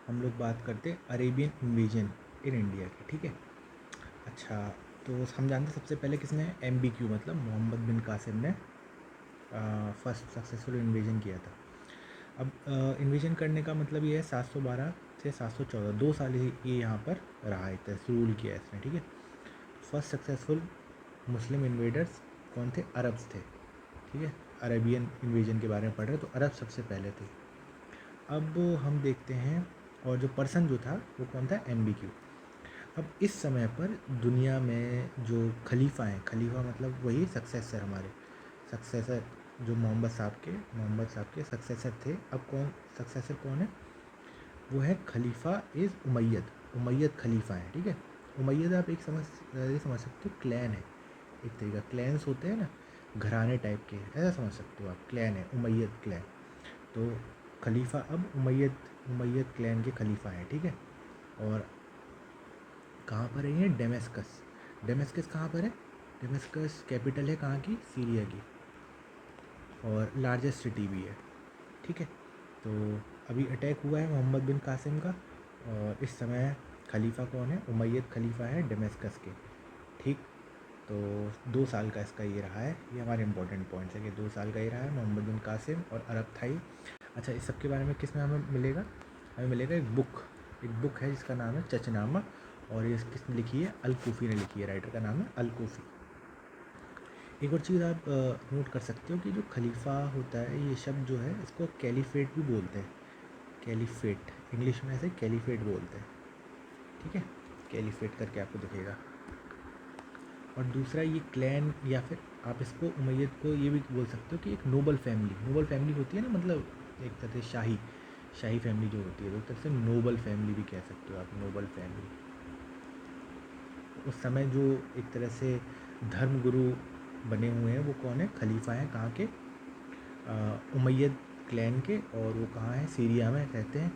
हम लोग बात करते हैं अरेबियन इन्वेजन इन इंडिया की। ठीक है, अच्छा तो हम जानते हैं सबसे पहले किसने MBQ मतलब मोहम्मद बिन कासिम ने फर्स्ट सक्सेसफुल इन्वेजन किया था। अब इन्वेजन करने का मतलब ये है 712 से 714 2 साल ही ये यहाँ पर रहा है, तक रूल किया इसने। ठीक है, फर्स्ट सक्सेसफुल मुस्लिम इन्वेडर्स कौन थे? अरब्स थे। ठीक है, अरेबियन इन्वेजन के बारे में पढ़ रहे तो अरब सबसे पहले थे। अब हम देखते हैं, और जो पर्सन जो था वो कौन था? MBQ। अब इस समय पर दुनिया में जो खलीफा हैं, खलीफा मतलब वही सक्सेसर, हमारे सक्सेसर जो मोहम्मद साहब के सक्सेसर थे। अब कौन सक्सेसर कौन है? वो है खलीफा इज़ उमैयद खलीफा है। ठीक है, उमैयद आप एक ये समझ सकते हो क्लैन है, एक तरीका क्लैन्स होते हैं ना, घराने टाइप के, ऐसा समझ सकते हो आप। क्लैन है उमैयद क्लैन, तो खलीफा अब उमैयद क्लैन के खलीफा हैं। ठीक है, और कहाँ पर है ये? डेमेस्कस। डेमेस्कस कहाँ पर है? डेमेस्कस कैपिटल है कहाँ की? सीरिया की, और लार्जेस्ट सिटी भी है। ठीक है, तो अभी अटैक हुआ है मोहम्मद बिन कासिम का, और इस समय खलीफा कौन है? उमैयद खलीफा है डेमेस्कस के। ठीक, तो 2 साल का इसका ये रहा है। ये हमारे इंपॉर्टेंट पॉइंट्स है कि 2 साल का ही रहा है मोहम्मद बिन कासिम और अरब थाई। अच्छा, इस सब के बारे में किस में हमें मिलेगा? हमें मिलेगा एक बुक है जिसका नाम है चचनामा, और ये किसने लिखी है? अल-कूफ़ी ने लिखी है। राइटर का नाम है अल-कूफ़ी। एक और चीज़ आप नोट कर सकते हो कि जो खलीफा होता है, ये शब्द जो है इसको कैलिफेट भी बोलते हैं। कैलिफेट इंग्लिश में ऐसे कैलिफेट बोलते हैं। ठीक है, कैलिफेट करके आपको दिखेगा। और दूसरा ये क्लैन, या फिर आप इसको उमैयद को ये भी बोल सकते हो कि एक नोबल फैमिली होती है ना, मतलब एक तरह से शाही फैमिली जो होती है, तो एक तरह से नोबल फैमिली भी कह सकते हो आप। नोबल फैमिली उस समय जो एक तरह से धर्म गुरु बने हुए हैं वो कौन है? खलीफा हैं कहाँ के? उमैयद क्लैन के, और वो कहाँ है? सीरिया में रहते हैं।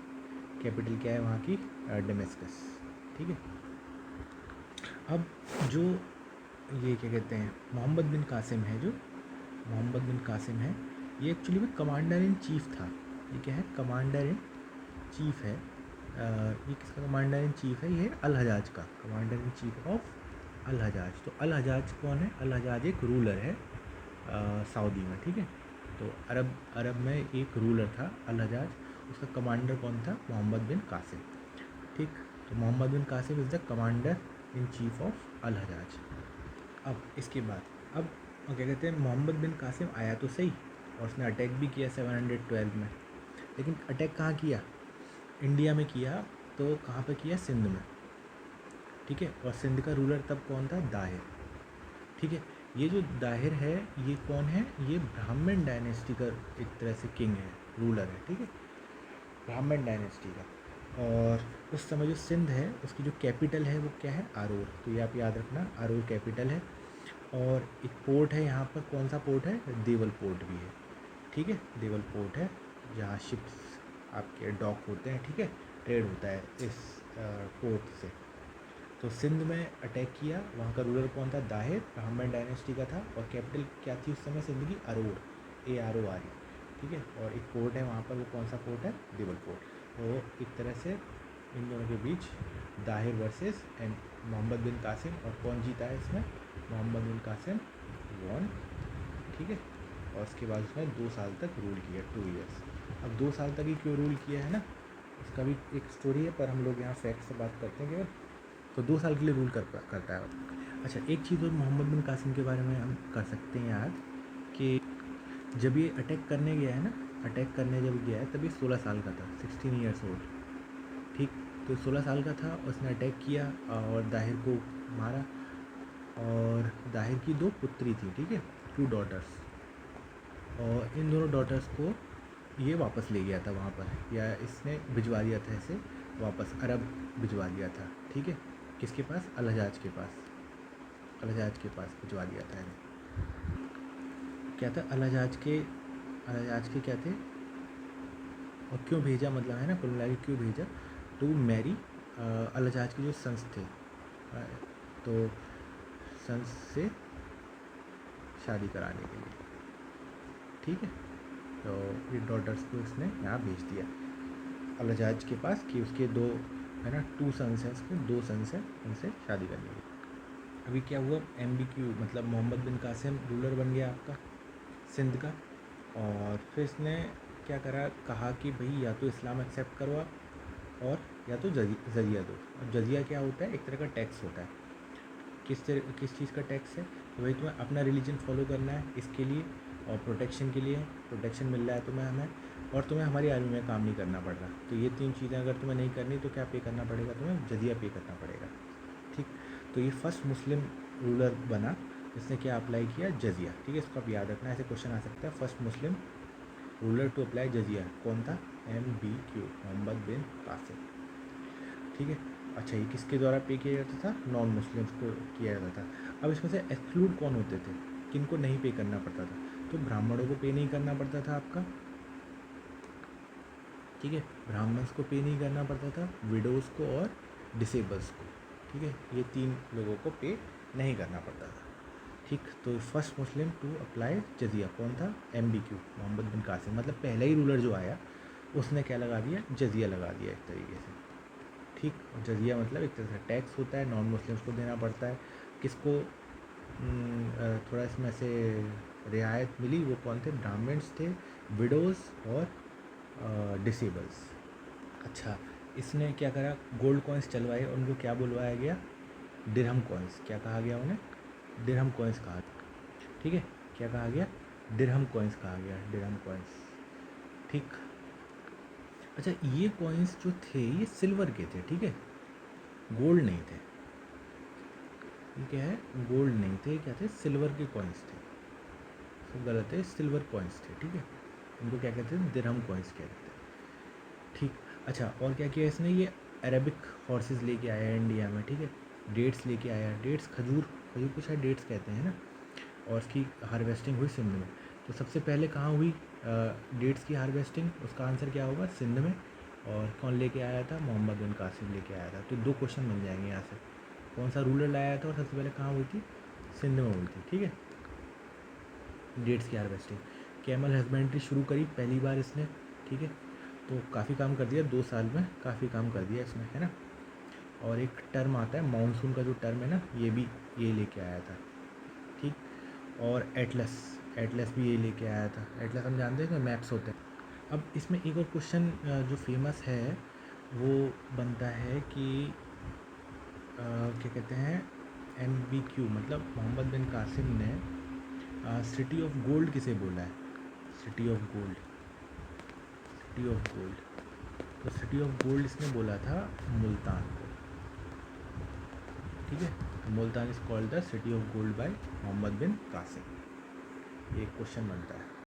कैपिटल क्या है वहाँ की? डेमेस्कस। ठीक है, अब जो ये क्या कहते हैं, मोहम्मद बिन कासिम है, ये एक्चुअली में कमांडर इन चीफ़ था। ये क्या है? कमांडर इन चीफ़ है। ये किसका कमांडर इन चीफ़ है? ये है अल हजाज का, commander in chief of al हजाज। तो अल हजाज कौन है? अल हजाज एक रूलर है सऊदी में। ठीक है, तो अरब में एक रूलर था अल हजाज, उसका कमांडर कौन था? Mohammad bin Qasim. ठीक, तो Muhammad bin Qasim is the commander in chief of al Hajjaj. अब इसके बाद, अब क्या कहते हैं, मोहम्मद बिन कासिम आया तो सही, और उसने अटैक भी किया 712 में, लेकिन अटैक कहाँ किया? इंडिया में किया। तो कहाँ पे किया? सिंध में। ठीक है, और सिंध का रूलर तब कौन था? दाहिर। ठीक है, ये जो दाहिर है ये कौन है? ये ब्राह्मण डायनेस्टी का एक तरह से किंग है, रूलर है। ठीक है, ब्राह्मण डायनेस्टी का। और उस समय जो सिंध है उसकी जो कैपिटल है वो क्या है? आरोर। तो ये आप याद रखना, आरोर कैपिटल है। और एक पोर्ट है यहाँ पर, कौन सा पोर्ट है? देवल पोर्ट भी है। ठीक है, देवल पोर्ट है जहाँ शिप्स आपके डॉक होते हैं। ठीक है, ट्रेड होता है इस पोर्ट से। तो सिंध में अटैक किया, वहाँ का रूलर कौन था? दाहिर, ब्राह्मण डायनेस्टी का था, और कैपिटल क्या थी उस समय सिंध की? अरोर, ARORE। ठीक है, और एक पोर्ट है वहाँ पर, वो कौन सा पोर्ट है? देवल पोर्ट। तो एक तरह से इन दोनों के बीच Dahir versus and Mohammad bin Qasim, और कौन जीता है इसमें? Mohammad bin Qasim von. ठीक है, और उसके बाद उसने 2 साल तक रूल किया, 2 ईयर्स। अब 2 साल तक ही क्यों रूल किया है ना, उसका भी एक स्टोरी है, पर हम लोग यहाँ फैक्ट से बात करते हैं केवल। तो 2 साल के लिए रूल करता है। अच्छा, एक चीज़ और मोहम्मद बिन कासिम के बारे में हम कर सकते हैं याद, कि जब ये अटैक करने गया है ना, अटैक करने जब गया है तब ये 16 साल का था, 16 ईयर्स ओल्ड। ठीक, तो 16 साल का था, उसने अटैक किया और दाहिर को मारा। और दाहिर की 2 पुत्री थी। ठीक है, 2 डॉटर्स, और इन दोनों डॉटर्स को ये वापस ले गया था वहाँ पर, या इसने भिजवा दिया था इसे वापस, अरब भिजवा दिया था। ठीक है, किसके पास? अल हजाज के पास, अल हजाज के पास भिजवा दिया था इन्हें। क्या था? अल हजाज के क्या थे, और क्यों भेजा, मतलब है ना, कुल मिला के क्यों भेजा? टू मैरी अल हजाज के जो सन्स थे, तो सन्स से शादी कराने के लिए। ठीक है, तो ये डॉटर्स को इसने यहाँ भेज दिया। अल हज्जाज के पास कि उसके 2 है ना 2 सन्स हैं, उसके 2 सन्स हैं, उनसे शादी करनी है। अभी क्या हुआ, MBQ मतलब मोहम्मद बिन कासिम रूलर बन गया आपका सिंध का। और फिर इसने क्या करा, कहा कि भाई या तो इस्लाम एक्सेप्ट करो आप और या तो जजिया दो। और जजिया क्या होता है, एक तरह का टैक्स होता है। किस चीज़ का टैक्स है, तो भाई तुम्हें अपना रिलीजन फॉलो करना है, इसके लिए और प्रोटेक्शन के लिए, प्रोटेक्शन मिल रहा है तुम्हें हमें, और तुम्हें हमारी आर्मी में काम नहीं करना पड़ रहा। तो ये 3 चीज़ें अगर तुम्हें नहीं करनी तो क्या पे करना पड़ेगा, तुम्हें जजिया पे करना पड़ेगा। ठीक, तो ये फर्स्ट मुस्लिम रूलर बना जिसने क्या अप्लाई किया, जजिया। ठीक है, इसको आप याद रखना, ऐसे क्वेश्चन आ सकता है। First Muslim ruler to apply jizya कौन था, MBQ मोहम्मद बिन कासिम। ठीक है, अच्छा ये किसके द्वारा पे किया जाता था, नॉन मुस्लिम्स को किया जाता था। अब इसमें से एक्सक्लूड कौन होते थे, किनको नहीं पे करना पड़ता था, तो ब्राह्मणों को पे नहीं करना पड़ता था आपका। ठीक है, ब्राह्मण्स को पे नहीं करना पड़ता था, विडोज़ को और डिसेबल्स को। ठीक है, ये 3 लोगों को पे नहीं करना पड़ता था। ठीक, तो first Muslim to apply jizya कौन था, MBQ मोहम्मद बिन कासिम। मतलब पहला ही रूलर जो आया उसने क्या लगा दिया, जजिया लगा दिया एक तरीके से। ठीक, और जजिया मतलब एक तरह से टैक्स होता है, नॉन मुस्लिम्स को देना पड़ता है। किसको थोड़ा इसमें से रियायत मिली, वो कौन थे, ब्राह्मण्स थे, विडोज़ और डिसेबल्स। अच्छा, इसने क्या करा, गोल्ड कॉइन्स चलवाए, उनको क्या बुलवाया गया, दिरहम कॉइन्स। क्या कहा गया उन्हें, दिरहम कॉइन्स कहा। ठीक है, क्या कहा गया, दिरहम कॉइन्स कहा गया, दिरहम कॉइन्स। ठीक, अच्छा ये कॉइन्स जो थे ये सिल्वर के थे, ठीक है, गोल्ड नहीं थे। ये क्या है, गोल्ड नहीं थे, क्या थे, सिल्वर के कॉइन्स थे। सब गलत है, सिल्वर कॉइन्स थे। ठीक है, इनको क्या कहते हैं, दिरहम कॉइन्स कहते हैं। ठीक, अच्छा और क्या किया इसने, ये अरेबिक हॉर्सेस लेके आया इंडिया में। ठीक है, डेट्स लेके आया, डेट्स खजूर, खजूर को शायद डेट्स कहते हैं ना। और उसकी हार्वेस्टिंग हुई सिंध में। तो सबसे पहले कहाँ हुई डेट्स की हार्वेस्टिंग, उसका आंसर क्या होगा, सिंध में। और कौन लेके आया था, मोहम्मद बिन कासिम लेके आया था। तो 2 क्वेश्चन बन जाएंगे यहाँ से, कौन सा रूलर लाया था और सबसे पहले कहाँ हुई थी, सिंध में हुई थी। ठीक है, डेट्स की हार्वेस्टिंग। कैमल हस्बेंड्री शुरू करी पहली बार इसने। ठीक है, तो काफ़ी काम कर दिया, 2 साल में काफ़ी काम कर दिया इसने, है ना। और एक टर्म आता है मानसून का, जो टर्म है ना, ये भी ये लेके आया था। ठीक, और एटलस, एटलस भी ये लेके आया था। एटलस हम जानते हैं कि मैप्स होते हैं। अब इसमें एक और क्वेश्चन जो फेमस है वो बनता है कि क्या कहते हैं, MBQ मतलब मोहम्मद बिन कासिम ने सिटी ऑफ गोल्ड किसे बोला है, city of gold, city of gold. तो सिटी ऑफ गोल्ड इसने बोला था मुल्तान को। ठीक है, तो Multan is called the city of gold by Muhammad bin Qasim. ये एक क्वेश्चन बनता है।